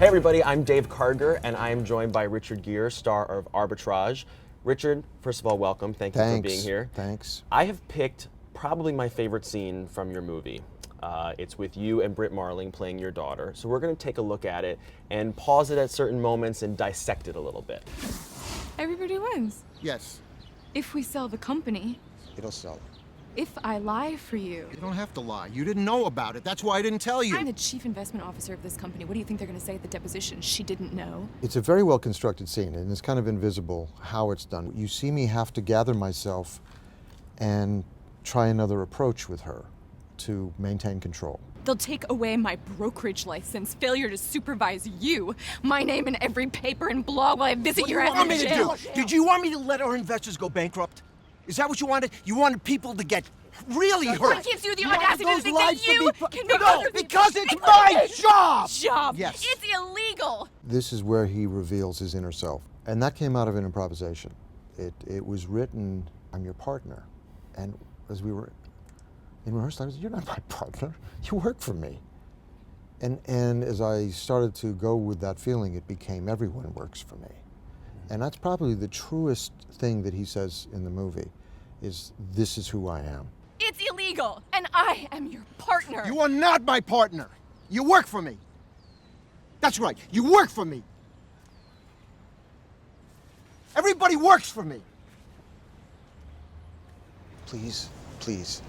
Hey everybody, I'm Dave Karger, and I am joined by Richard Gere, star of Arbitrage. Richard, first of all, welcome. Thank you for being here. Thanks. I have picked probably my favorite scene from your movie. It's with you and Britt Marling playing your daughter. So we're going to take a look at it and pause it at certain moments and dissect it a little bit. Everybody wins. Yes, If we sell the company. it'll sell. If I lie for you. You don't have to lie. You didn't know about it. That's why I didn't tell you. I'm the chief investment officer of this company. What do you think they're going to say at the deposition? She didn't know. It's a very well constructed scene, and it's kind of invisible how it's done. You see me have to gather myself and try another approach with her to maintain control. They'll take away my brokerage license, failure to supervise you, my name in every paper and blog while I visit your ass in jail. Did you want me to let our investors go bankrupt? Is that what you wanted? You wanted people to get really hurt. What gives you the audacity to think that you can make No, other people because it's my job! job? Yes. It's illegal! This is where he reveals his inner self, and that came out of an improvisation. It was written, I'm your partner, and as we were in rehearsal, I was, you're not my partner, you work for me. And as I started to go with that feeling, it became everyone works for me. And that's probably the truest thing that he says in the movie, is this is who I am. It's illegal, and I am your partner. You are not my partner. You work for me. That's right. You work for me. Everybody works for me. Please, please.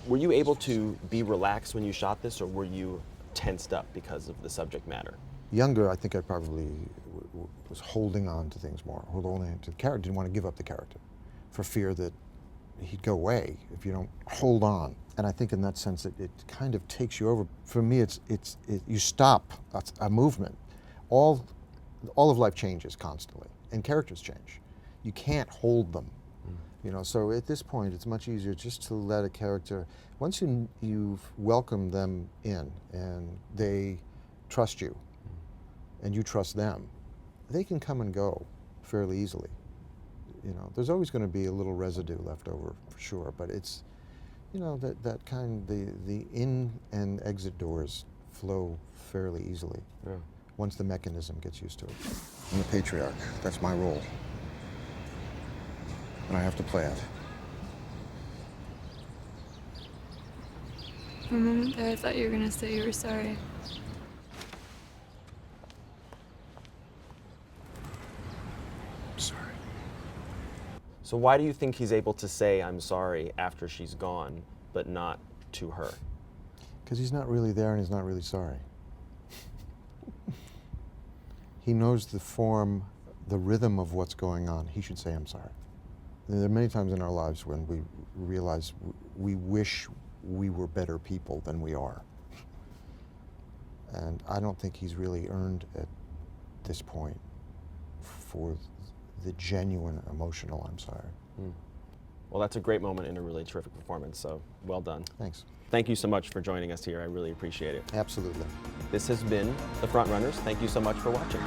Were you able to be relaxed when you shot this, or were you tensed up because of the subject matter? Younger, I think I probably was holding on to things more, holding on to the character, didn't want to give up the character for fear that he'd go away if you don't hold on. And I think in that sense, it kind of takes you over. For me, you stop a movement. All of life changes constantly, and characters change. You can't hold them. You know, so at this point, it's much easier just to let a character, once you've welcomed them in and they trust you and you trust them, they can come and go fairly easily. You know, there's always going to be a little residue left over for sure, but it's, you know, that kind, the in and exit doors flow fairly easily once the mechanism gets used to it. I'm the patriarch. That's my role. And I have to play it. For a moment there, I thought you were gonna say you were sorry. Sorry. So why do you think he's able to say, I'm sorry, after she's gone, but not to her? Because he's not really there and he's not really sorry. He knows the form, the rhythm of what's going on. He should say, I'm sorry. There are many times in our lives when we realize we wish we were better people than we are. And I don't think he's really earned at this point for the genuine emotional I'm sorry. Well, that's a great moment and a really terrific performance, so well done. Thanks. Thank you so much for joining us here. I really appreciate it. Absolutely. This has been The Frontrunners. Thank you so much for watching.